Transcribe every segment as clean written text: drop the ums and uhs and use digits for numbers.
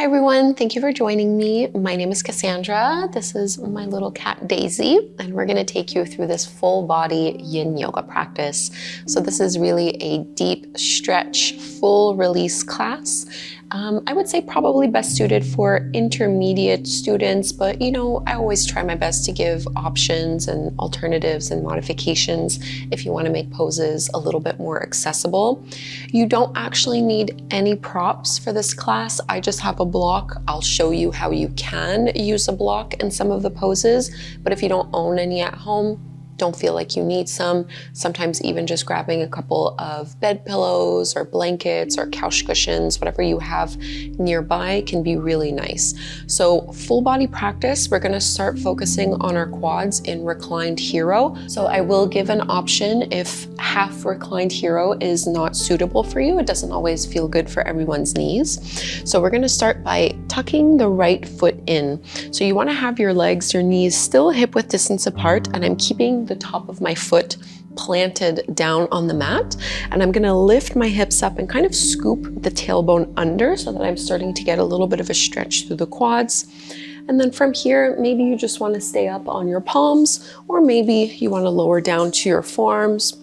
Hi everyone, thank you for joining me. My name is Cassandra. This is my little cat Daisy, and we're gonna take you through this full body Yin Yoga practice. So this is really a deep stretch, full release class. I would say probably best suited for intermediate students, but I always try my best to give options and alternatives and modifications if you want to make poses a little bit more accessible. You don't actually need any props for this class. I just have a block. I'll show you how you can use a block in some of the poses, but if you don't own any at home, don't feel like you need some. Sometimes even just grabbing a couple of bed pillows or blankets or couch cushions, whatever you have nearby, can be really nice. So full body practice, we're gonna start focusing on our quads in Reclined Hero. So I will give an option if half Reclined Hero is not suitable for you. It doesn't always feel good for everyone's knees. So we're gonna start by tucking the right foot in. So you wanna have your legs, your knees still hip width distance apart, and I'm keeping the top of my foot planted down on the mat, and I'm gonna lift my hips up and kind of scoop the tailbone under so that I'm starting to get a little bit of a stretch through the quads. And then from here, maybe you just want to stay up on your palms, or maybe you want to lower down to your forearms.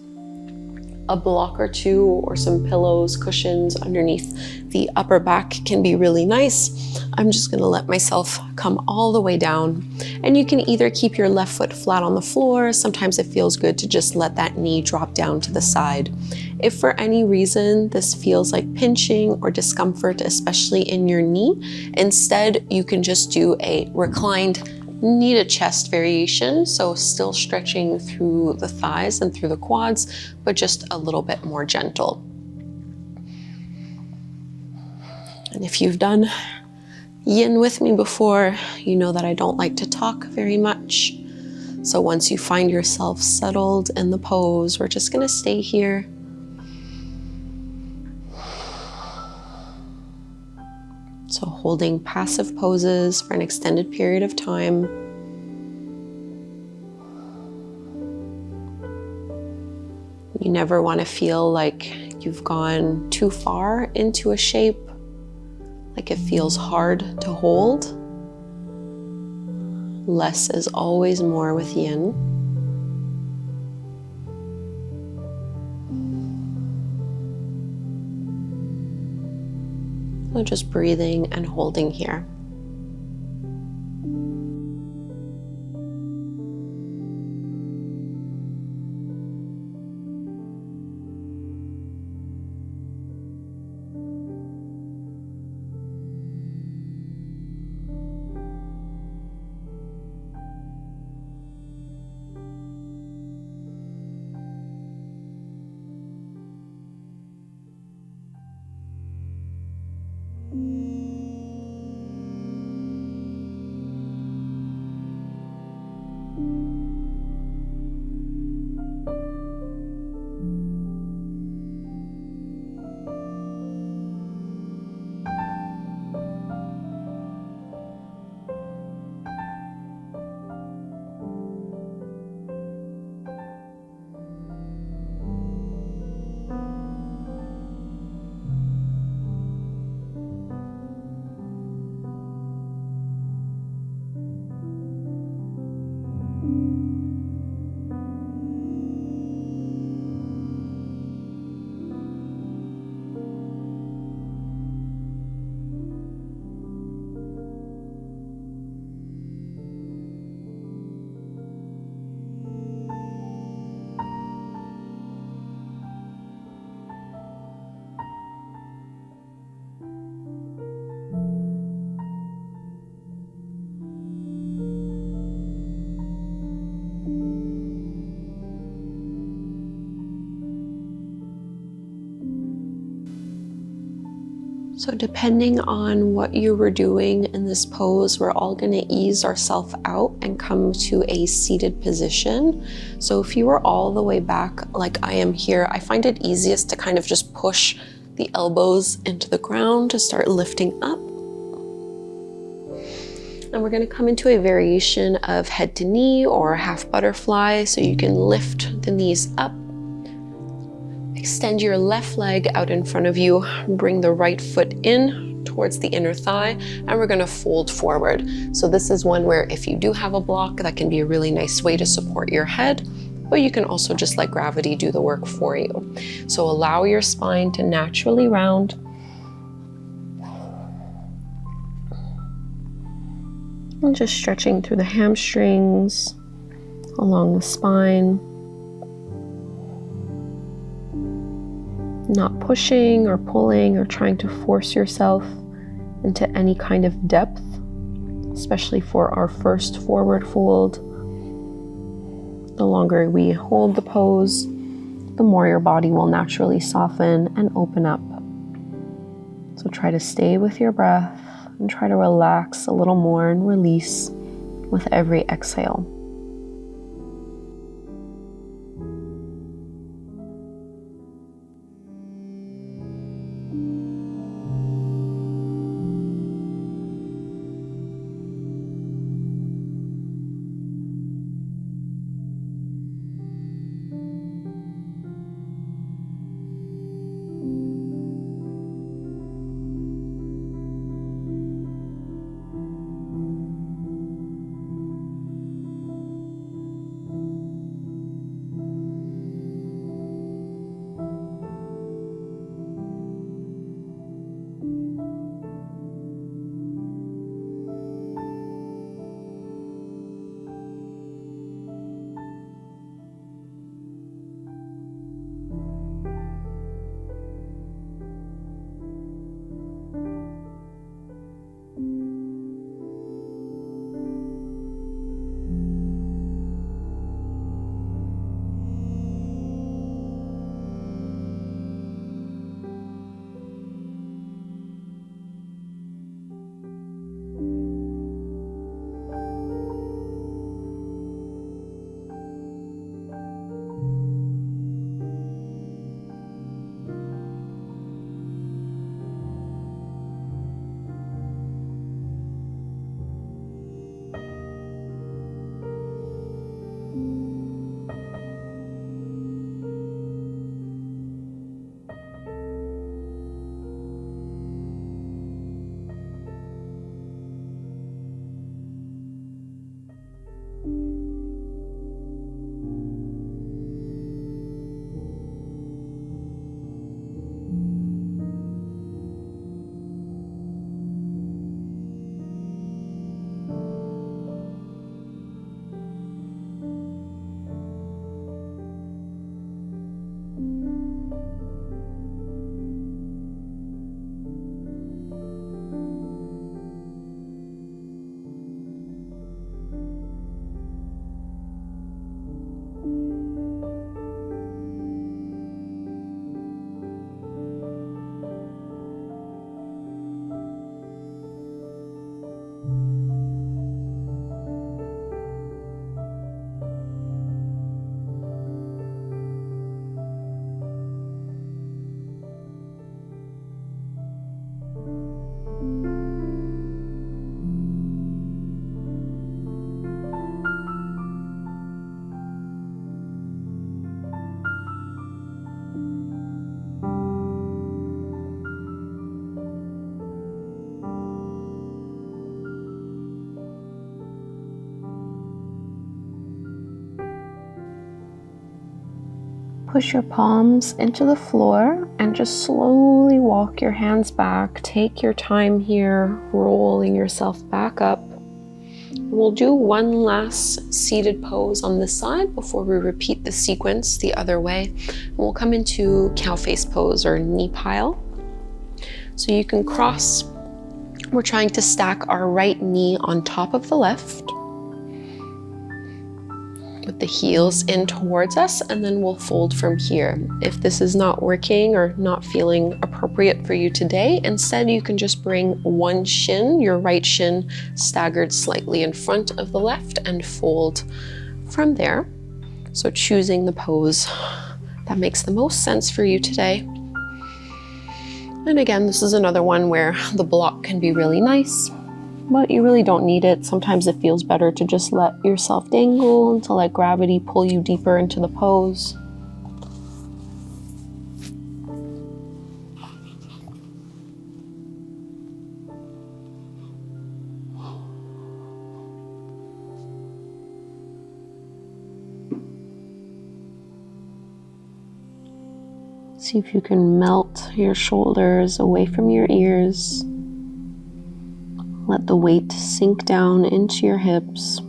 A block or two or some pillows, cushions underneath the upper back can be really nice. I'm just gonna let myself come all the way down. And you can either keep your left foot flat on the floor. Sometimes it feels good to just let that knee drop down to the side. If for any reason this feels like pinching or discomfort, especially in your knee, instead you can just do a reclined knee to chest variation, so still stretching through the thighs and through the quads, but just a little bit more gentle. And if you've done Yin with me before, you know that I don't like to talk very much. So once you find yourself settled in the pose, we're just gonna stay here. So holding passive poses for an extended period of time. You never want to feel like you've gone too far into a shape, like it feels hard to hold. Less is always more with Yin. So just breathing and holding here. So depending on what you were doing in this pose, we're all gonna ease ourselves out and come to a seated position. So if you were all the way back like I am here, I find it easiest to kind of just push the elbows into the ground to start lifting up. And we're gonna come into a variation of head to knee or half butterfly, so you can lift the knees up. Extend your left leg out in front of you, bring the right foot in towards the inner thigh, and we're going to fold forward. So this is one where if you do have a block, that can be a really nice way to support your head, but you can also just let gravity do the work for you. So allow your spine to naturally round. And just stretching through the hamstrings, along the spine. Not pushing or pulling or trying to force yourself into any kind of depth, especially for our first forward fold. The longer we hold the pose, the more your body will naturally soften and open up. So try to stay with your breath and try to relax a little more and release with every exhale. Push your palms into the floor and just slowly walk your hands back. Take your time here, rolling yourself back up. We'll do one last seated pose on this side before we repeat the sequence the other way. And we'll come into cow face pose or knee pile. So you can cross. We're trying to stack our right knee on top of the left, with the heels in towards us, and then we'll fold from here. If this is not working or not feeling appropriate for you today, instead you can just bring one shin, your right shin, staggered slightly in front of the left and fold from there. So choosing the pose that makes the most sense for you today. And again, this is another one where the block can be really nice, but you really don't need it. Sometimes it feels better to just let yourself dangle and to let gravity pull you deeper into the pose. See if you can melt your shoulders away from your ears. Let the weight sink down into your hips.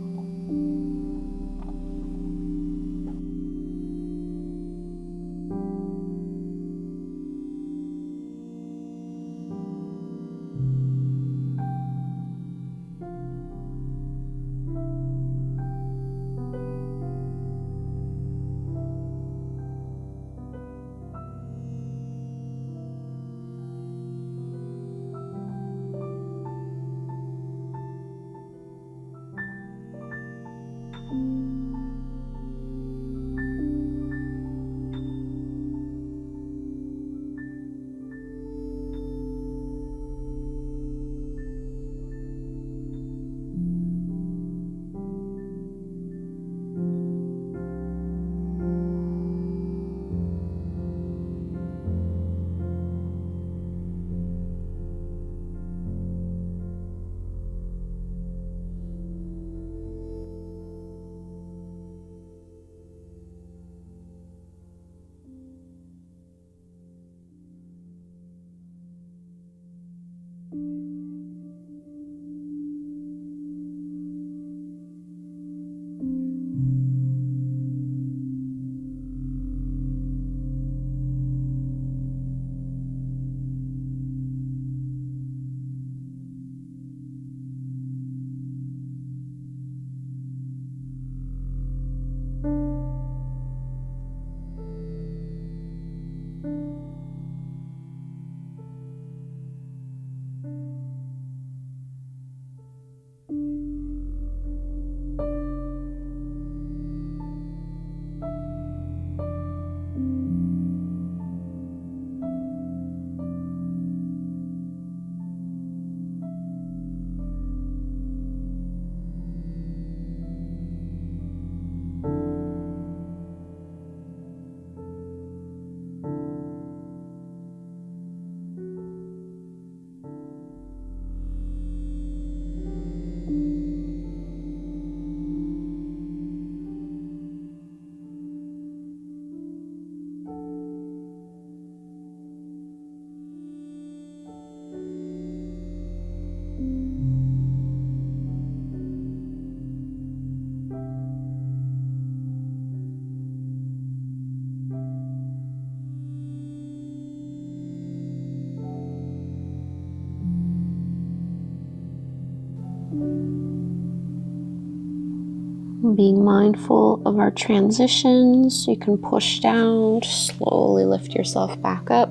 Being mindful of our transitions, you can push down, slowly lift yourself back up.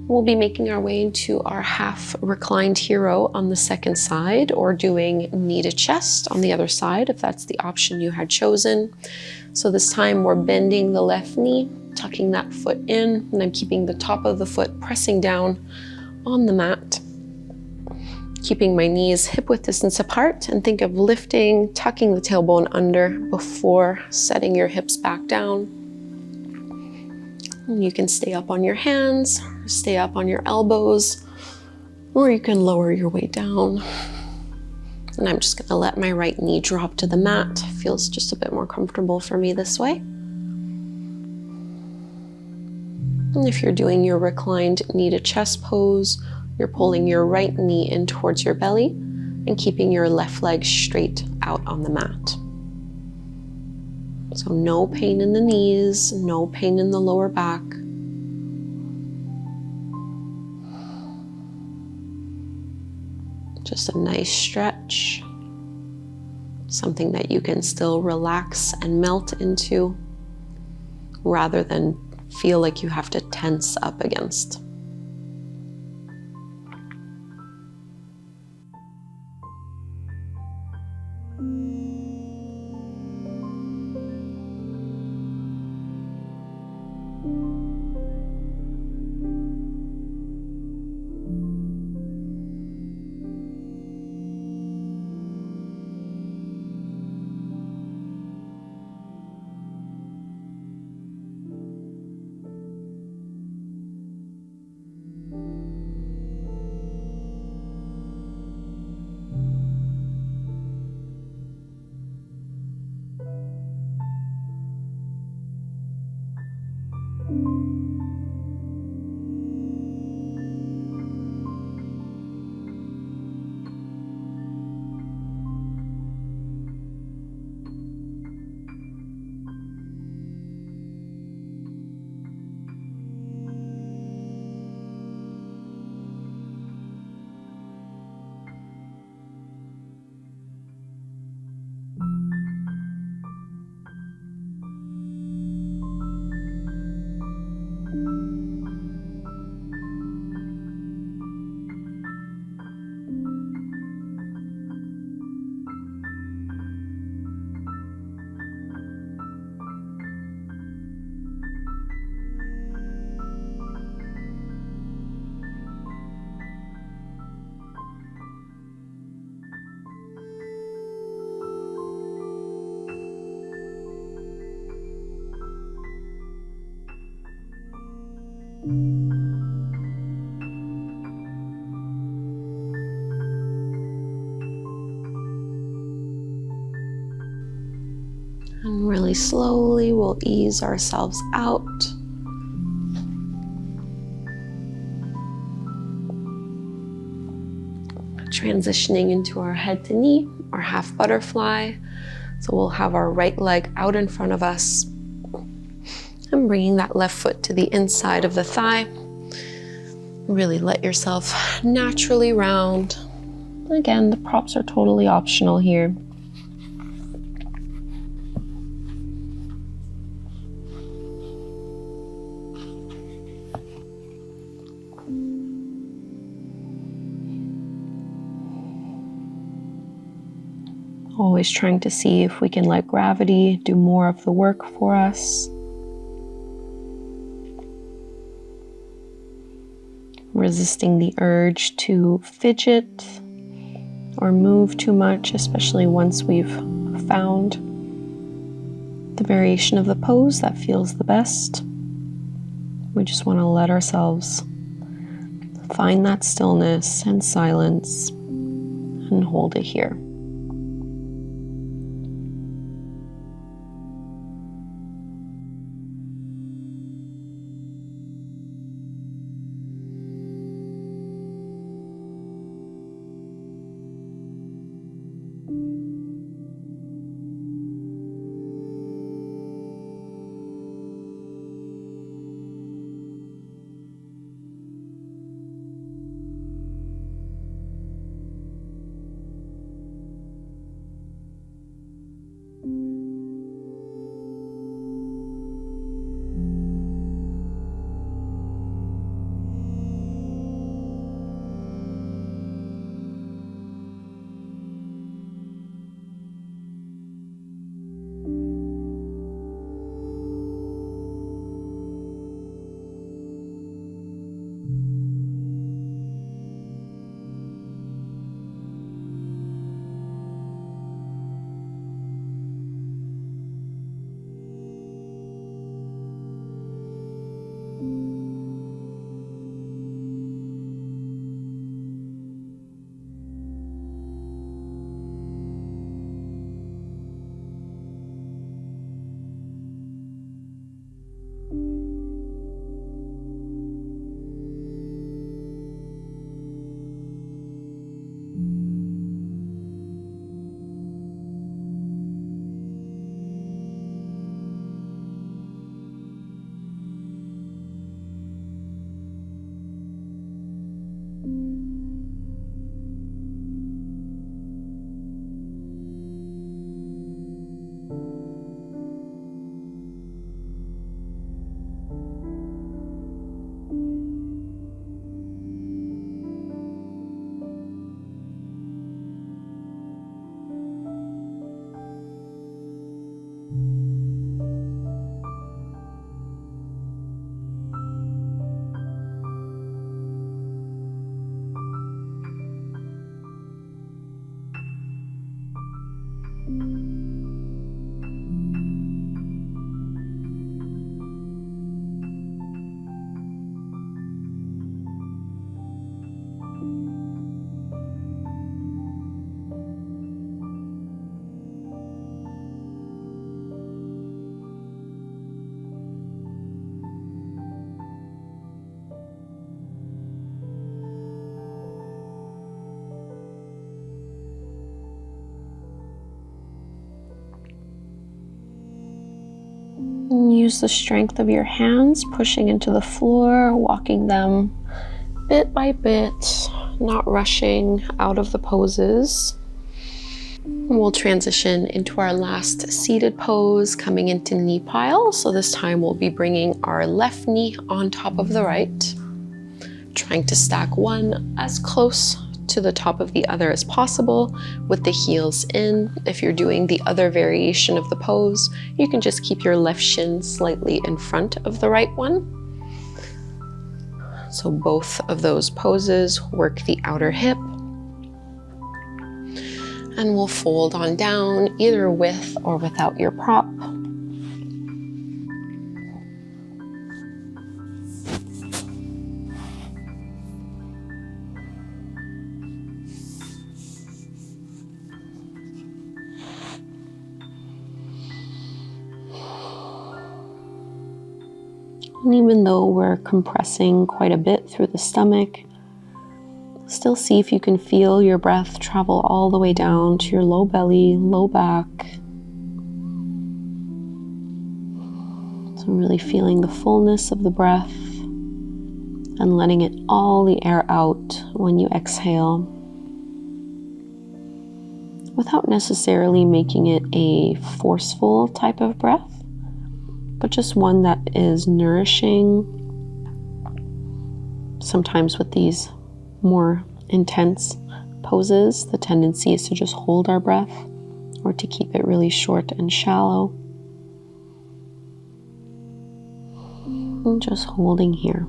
We'll be making our way into our half reclined hero on the second side, or doing knee to chest on the other side if that's the option you had chosen. So this time we're bending the left knee, tucking that foot in, and I'm keeping the top of the foot pressing down on the mat. Keeping my knees hip-width distance apart, and think of lifting, tucking the tailbone under before setting your hips back down. And you can stay up on your hands, stay up on your elbows, or you can lower your weight down. And I'm just gonna let my right knee drop to the mat. Feels just a bit more comfortable for me this way. And if you're doing your reclined knee to chest pose, you're pulling your right knee in towards your belly and keeping your left leg straight out on the mat. So no pain in the knees, no pain in the lower back. Just a nice stretch, something that you can still relax and melt into rather than feel like you have to tense up against. Really slowly, we'll ease ourselves out. Transitioning into our head to knee, or half butterfly. So we'll have our right leg out in front of us and bringing that left foot to the inside of the thigh. Really let yourself naturally round. Again, the props are totally optional here. Always trying to see if we can let gravity do more of the work for us. Resisting the urge to fidget or move too much, especially once we've found the variation of the pose that feels the best. We just want to let ourselves find that stillness and silence and hold it here. Use the strength of your hands, pushing into the floor, walking them bit by bit, not rushing out of the poses. We'll transition into our last seated pose, coming into knee pile. So this time we'll be bringing our left knee on top of the right, trying to stack one as close to the top of the other as possible with the heels in. If you're doing the other variation of the pose, you can just keep your left shin slightly in front of the right one. So both of those poses work the outer hip. And we'll fold on down either with or without your prop. And even though we're compressing quite a bit through the stomach, still see if you can feel your breath travel all the way down to your low belly, low back. So really feeling the fullness of the breath and letting it all the air out when you exhale, without necessarily making it a forceful type of breath, but just one that is nourishing. Sometimes with these more intense poses, the tendency is to just hold our breath or to keep it really short and shallow. And just holding here.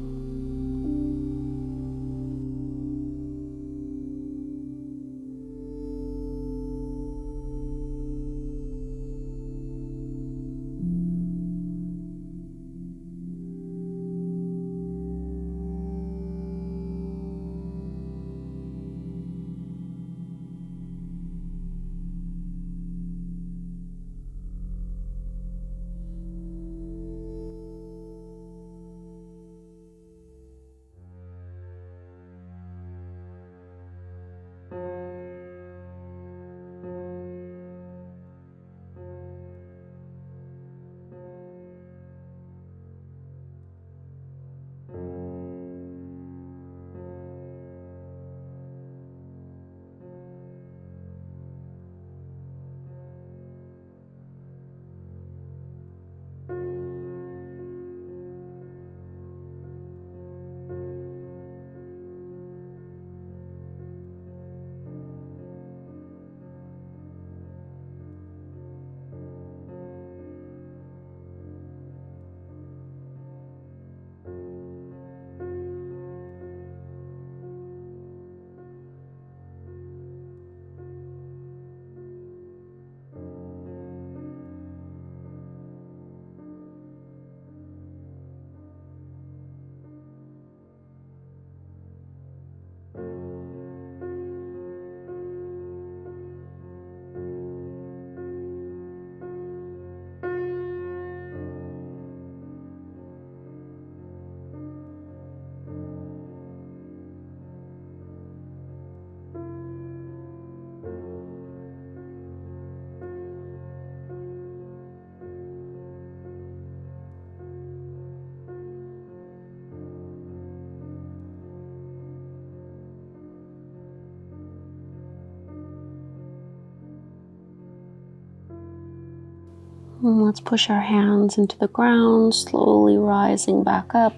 And let's push our hands into the ground, slowly rising back up.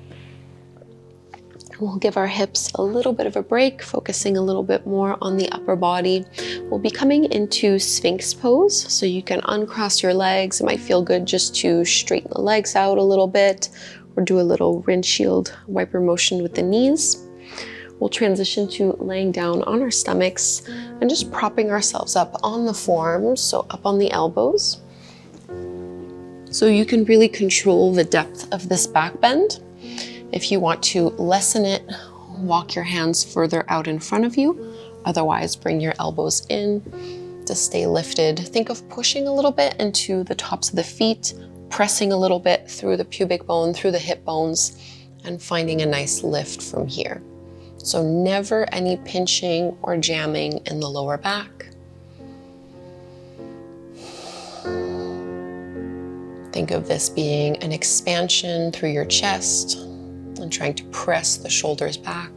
We'll give our hips a little bit of a break, focusing a little bit more on the upper body. We'll be coming into Sphinx pose, so you can uncross your legs. It might feel good just to straighten the legs out a little bit, or do a little windshield wiper motion with the knees. We'll transition to laying down on our stomachs and just propping ourselves up on the forearms, so up on the elbows. So you can really control the depth of this back bend. If you want to lessen it, walk your hands further out in front of you. Otherwise, bring your elbows in to stay lifted. Think of pushing a little bit into the tops of the feet, pressing a little bit through the pubic bone, through the hip bones, and finding a nice lift from here. So never any pinching or jamming in the lower back. Think of this being an expansion through your chest and trying to press the shoulders back.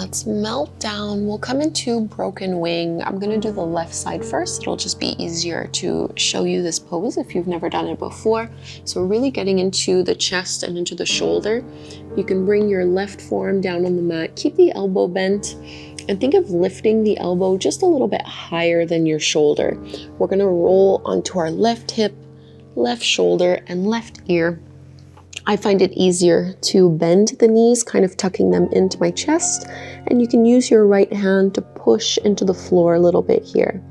let's melt down. We'll come into broken wing. I'm gonna do the left side first. It'll just be easier to show you this pose if you've never done it before. So we're really getting into the chest and into the shoulder. You can bring your left forearm down on the mat. Keep the elbow bent and think of lifting the elbow just a little bit higher than your shoulder. We're gonna roll onto our left hip, left shoulder, and left ear. I find it easier to bend the knees, kind of tucking them into my chest, and you can use your right hand to push into the floor a little bit here.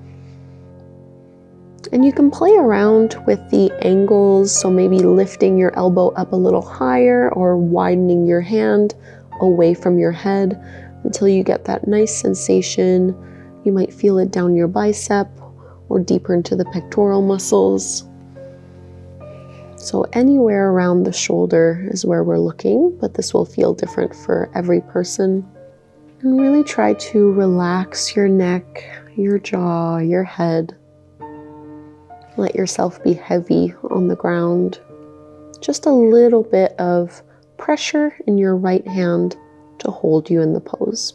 And you can play around with the angles, so maybe lifting your elbow up a little higher or widening your hand away from your head until you get that nice sensation. You might feel it down your bicep or deeper into the pectoral muscles. So anywhere around the shoulder is where we're looking, but this will feel different for every person. And really try to relax your neck, your jaw, your head. Let yourself be heavy on the ground. Just a little bit of pressure in your right hand to hold you in the pose.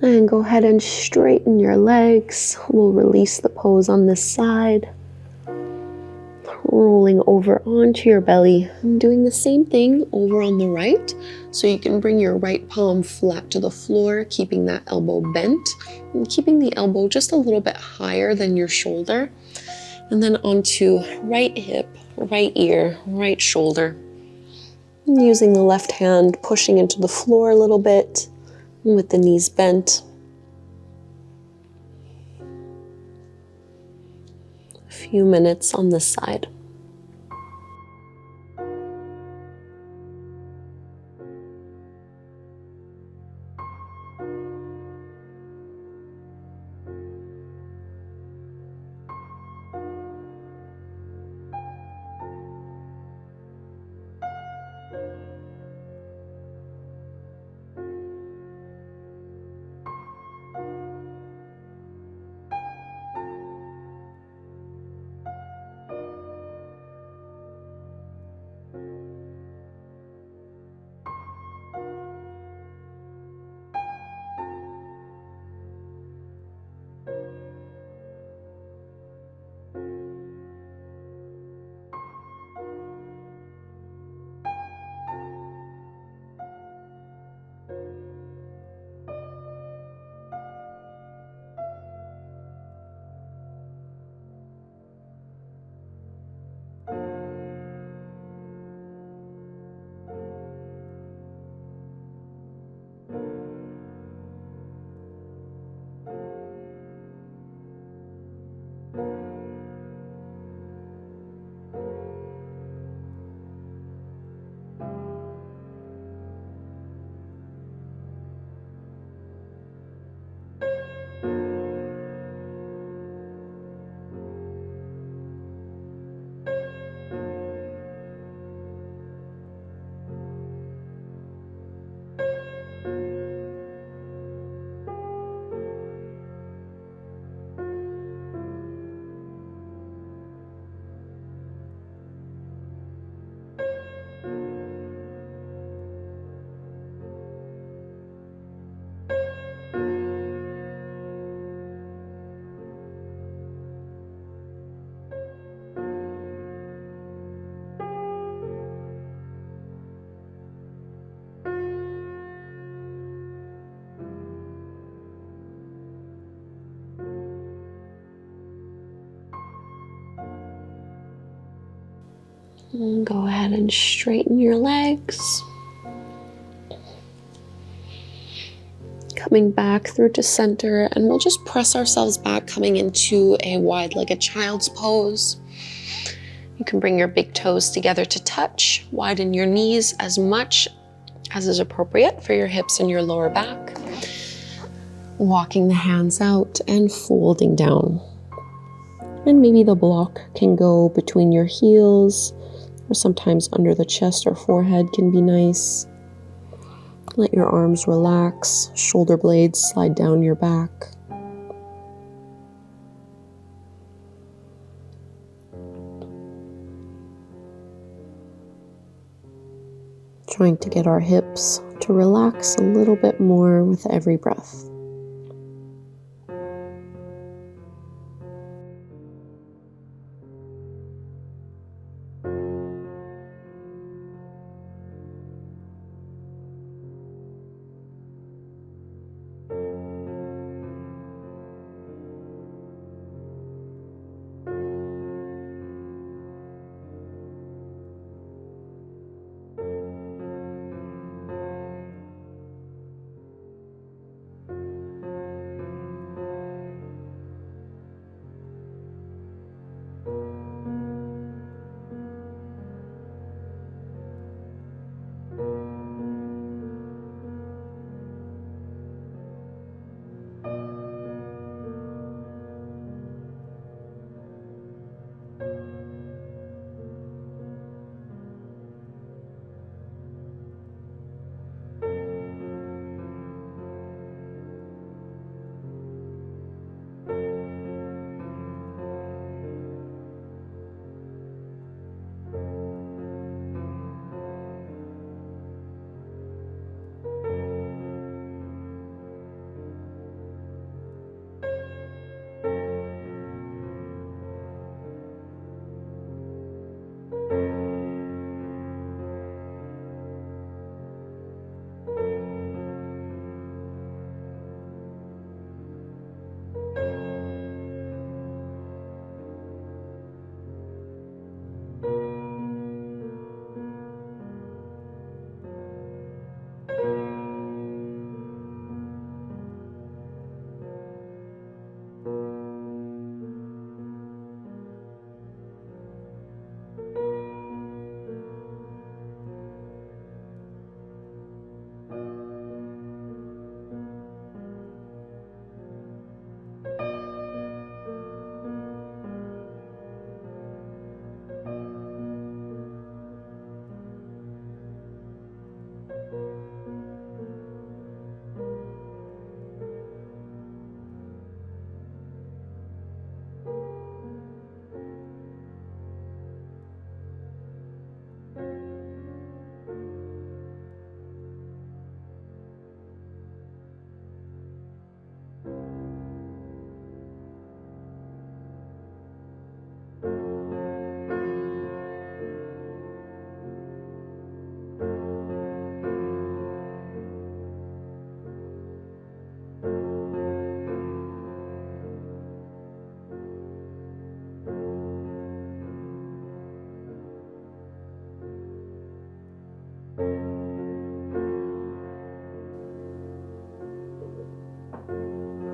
And go ahead and straighten your legs. We'll release the pose on this side. Rolling over onto your belly. I'm doing the same thing over on the right. So you can bring your right palm flat to the floor, keeping that elbow bent and keeping the elbow just a little bit higher than your shoulder. And then onto right hip, right ear, right shoulder. And using the left hand, pushing into the floor a little bit with the knees bent. A few minutes on this side. And go ahead and straighten your legs. Coming back through to center, and we'll just press ourselves back, coming into a wide-legged child's pose. You can bring your big toes together to touch, widen your knees as much as is appropriate for your hips and your lower back. Walking the hands out and folding down. And maybe the block can go between your heels, or sometimes under the chest or forehead can be nice. Let your arms relax, shoulder blades slide down your back. Trying to get our hips to relax a little bit more with every breath.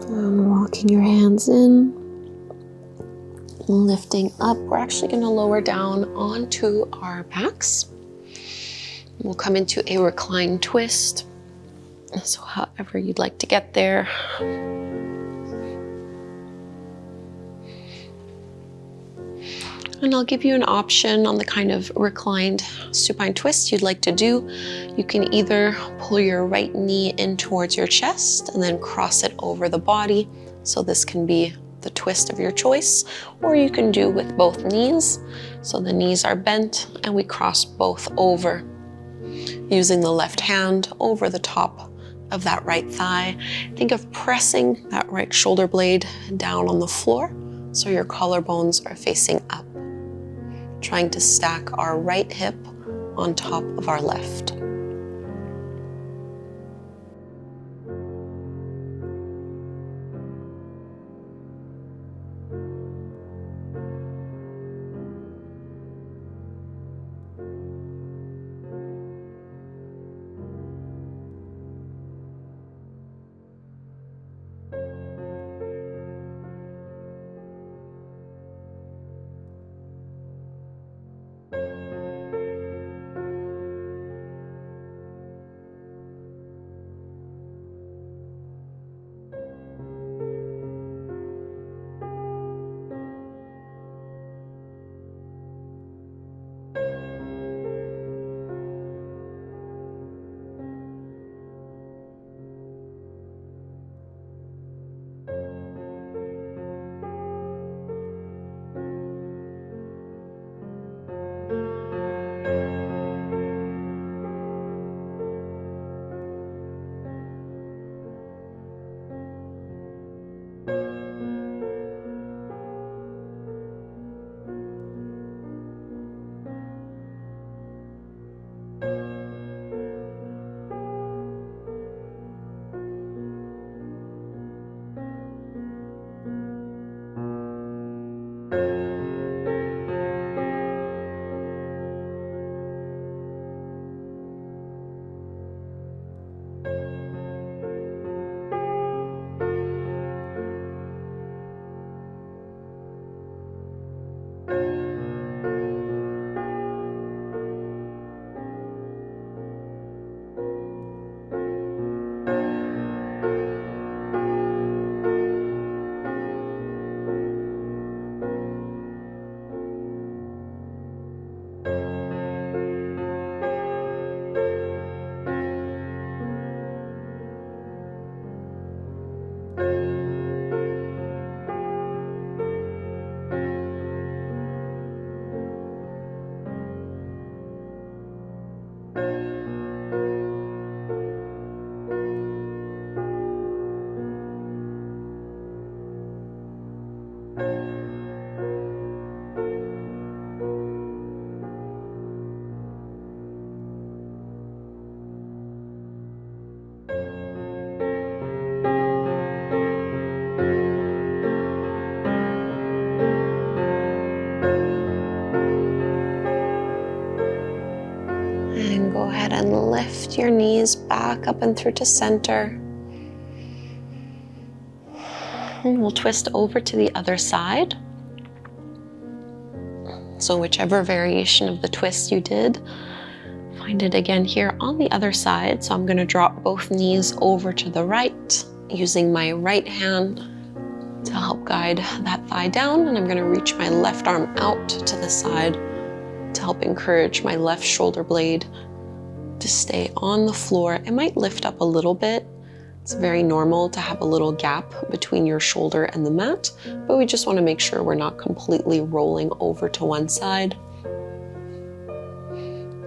And walking your hands in, lifting up. We're actually going to lower down onto our backs. We'll come into a reclined twist. So however you'd like to get there. And I'll give you an option on the kind of reclined supine twist you'd like to do. You can either pull your right knee in towards your chest and then cross it over the body. So this can be the twist of your choice, or you can do with both knees. So the knees are bent and we cross both over, using the left hand over the top of that right thigh. Think of pressing that right shoulder blade down on the floor so your collarbones are facing up. Trying to stack our right hip on top of our left. And go ahead and lift your knees back up and through to center. And we'll twist over to the other side. So whichever variation of the twist you did, find it again here on the other side. So I'm going to drop both knees over to the right, using my right hand to help guide that thigh down. And I'm going to reach my left arm out to the side to help encourage my left shoulder blade to stay on the floor. It might lift up a little bit. It's very normal to have a little gap between your shoulder and the mat, but we just want to make sure we're not completely rolling over to one side.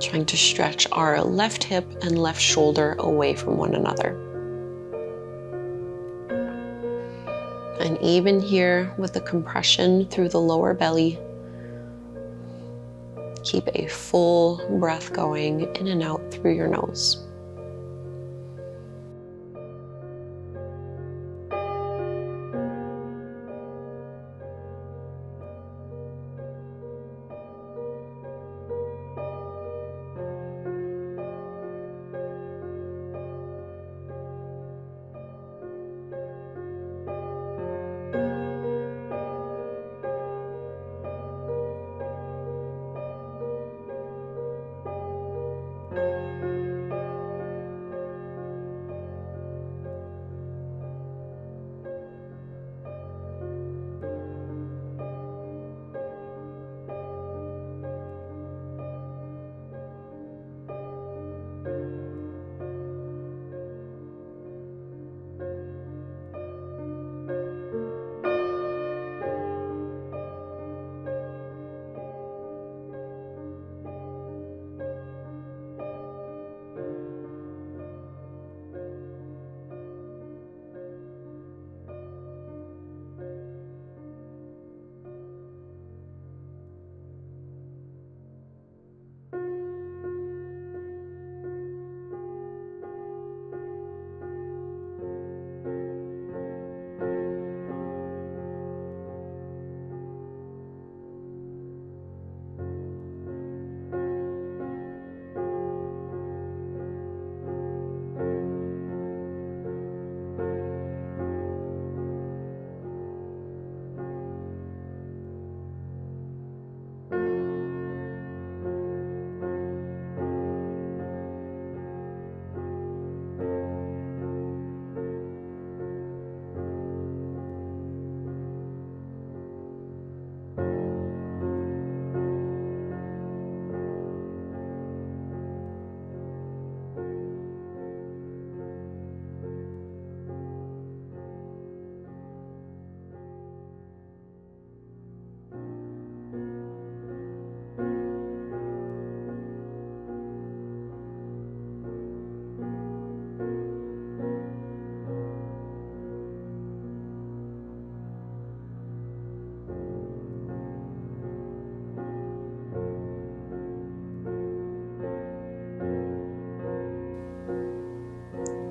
Trying to stretch our left hip and left shoulder away from one another. And even here with the compression through the lower belly, keep a full breath going in and out through your nose.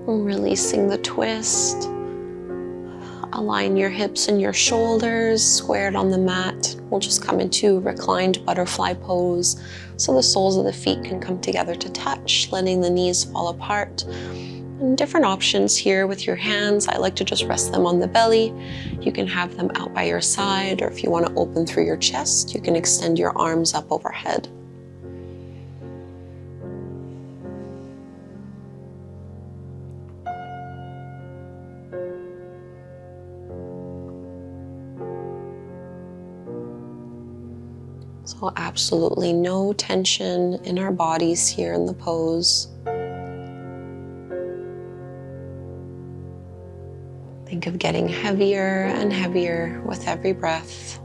Releasing the twist. Align your hips and your shoulders squared on the mat. We'll just come into reclined butterfly pose so the soles of the feet can come together to touch, letting the knees fall apart. And different options here with your hands. I like to just rest them on the belly. You can have them out by your side, or if you want to open through your chest, you can extend your arms up overhead. So absolutely no tension in our bodies here in the pose. Think of getting heavier and heavier with every breath.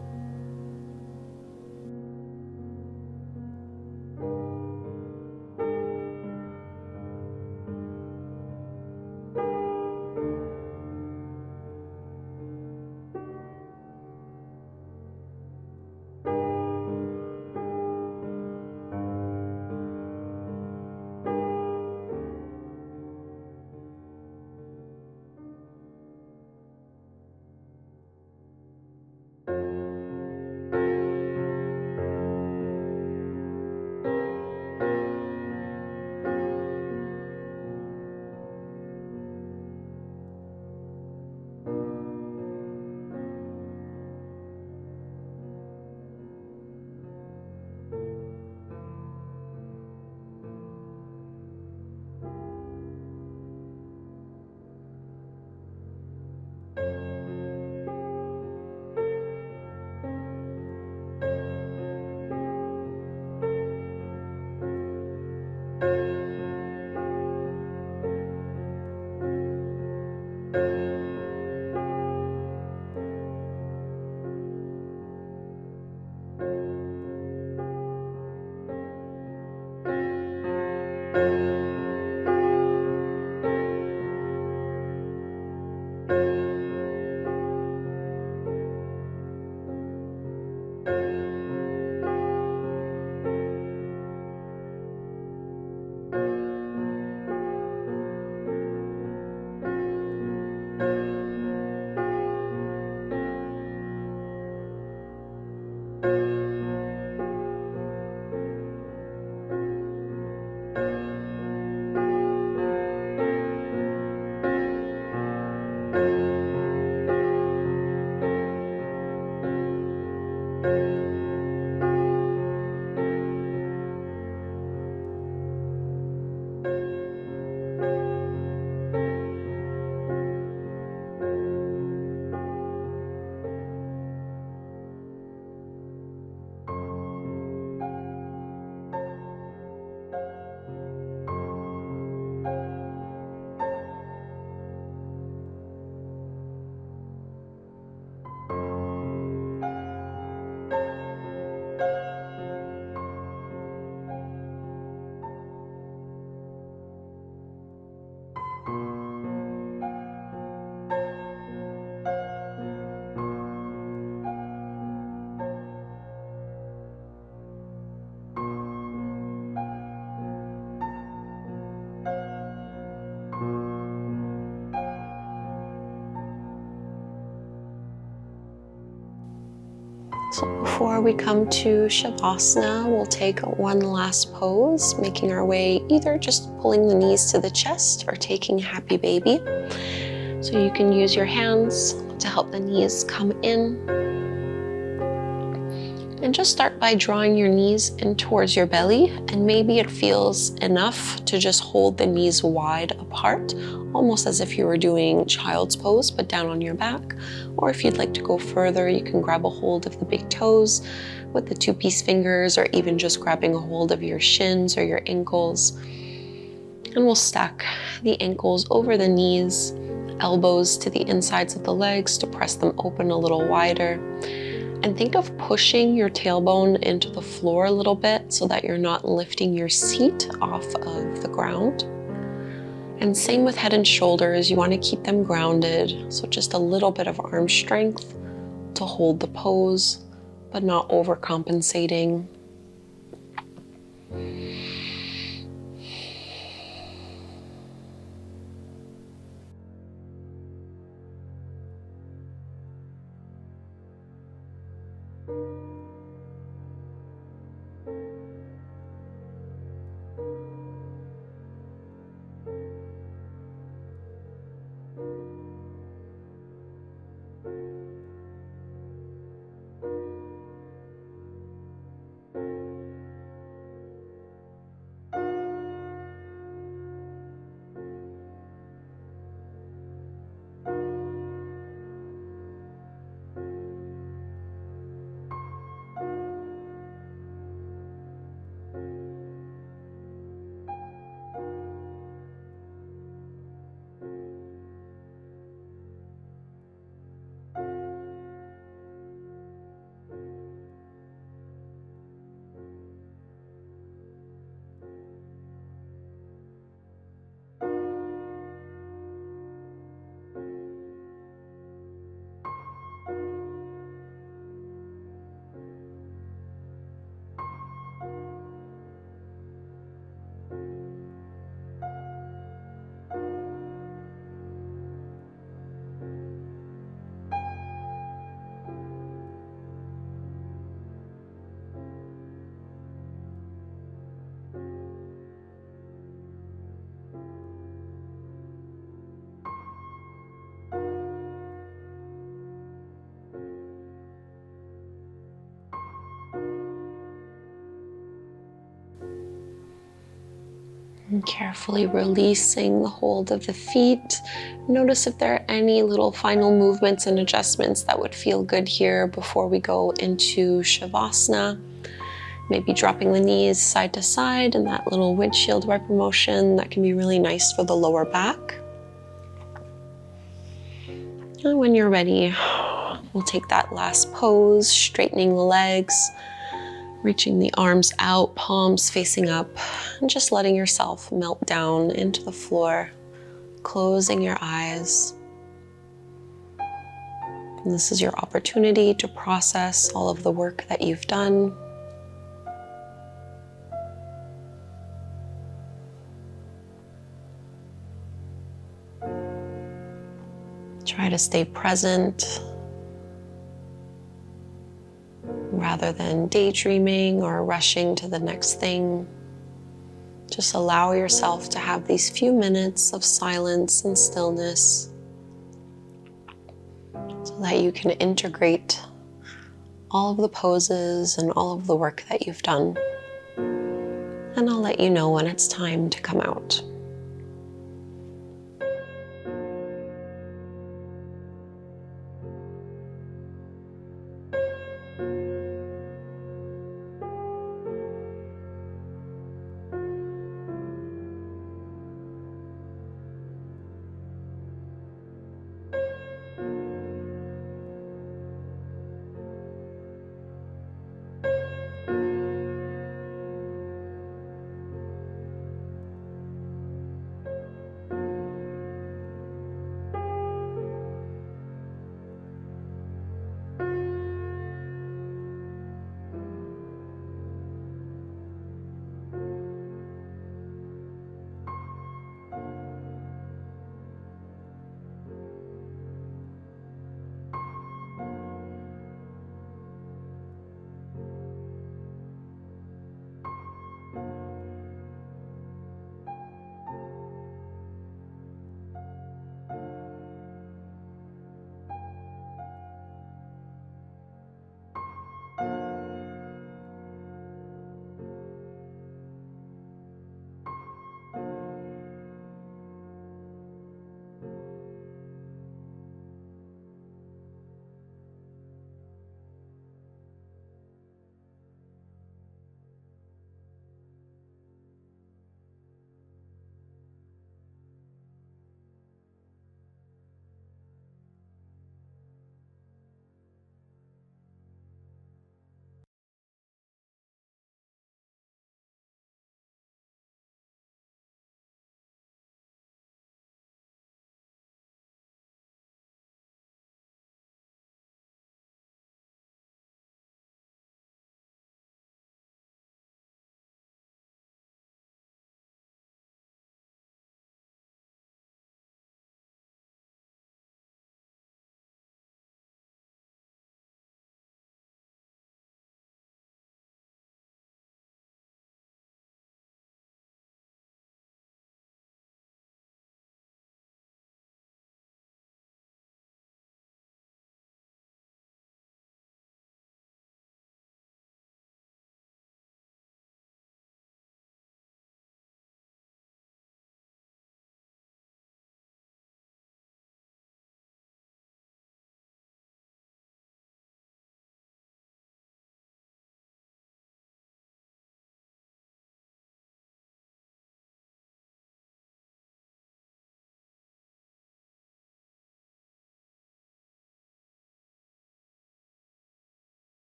So before we come to Shavasana, we'll take one last pose, making our way either just pulling the knees to the chest or taking Happy Baby. So you can use your hands to help the knees come in. And just start by drawing your knees in towards your belly, and maybe it feels enough to just hold the knees wide apart, almost as if you were doing child's pose, but down on your back. Or if you'd like to go further, you can grab a hold of the big toes with the 2-piece fingers, or even just grabbing a hold of your shins or your ankles. And we'll stack the ankles over the knees, elbows to the insides of the legs to press them open a little wider. And think of pushing your tailbone into the floor a little bit so that you're not lifting your seat off of the ground. And same with head and shoulders, you want to keep them grounded. So just a little bit of arm strength to hold the pose, but not overcompensating. And carefully releasing the hold of the feet. Notice if there are any little final movements and adjustments that would feel good here before we go into Shavasana. Maybe dropping the knees side to side in that little windshield wiper motion that can be really nice for the lower back. And when you're ready, we'll take that last pose, straightening the legs, reaching the arms out, palms facing up, and just letting yourself melt down into the floor, closing your eyes. And this is your opportunity to process all of the work that you've done. Try to stay present rather than daydreaming or rushing to the next thing. Just allow yourself to have these few minutes of silence and stillness so that you can integrate all of the poses and all of the work that you've done. And I'll let you know when it's time to come out.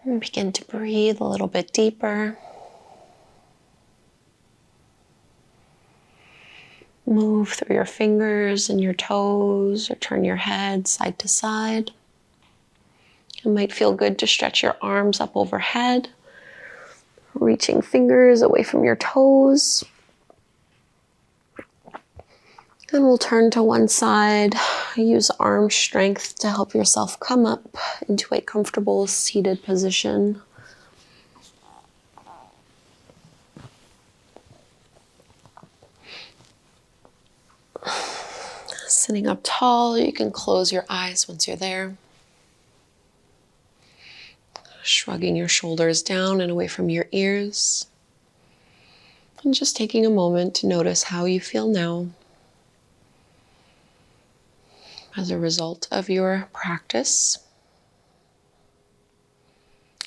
And begin to breathe a little bit deeper. Move through your fingers and your toes, or turn your head side to side. It might feel good to stretch your arms up overhead, reaching fingers away from your toes. And we'll turn to one side, Use arm strength to help yourself come up into a comfortable seated position. Sitting up tall, you can close your eyes once you're there. Shrugging your shoulders down and away from your ears. And just taking a moment to notice how you feel now as a result of your practice.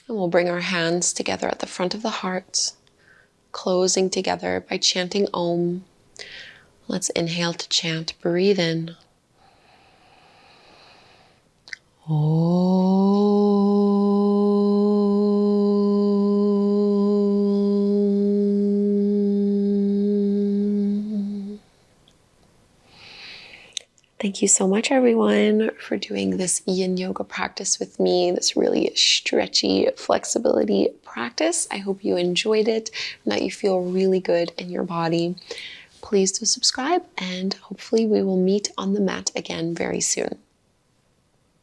And we'll bring our hands together at the front of the heart, closing together by chanting Om. Let's inhale to chant. Breathe in. Om. Thank you so much, everyone, for doing this Yin Yoga practice with me, this really stretchy flexibility practice. I hope you enjoyed it and that you feel really good in your body. Please do subscribe, and hopefully we will meet on the mat again very soon.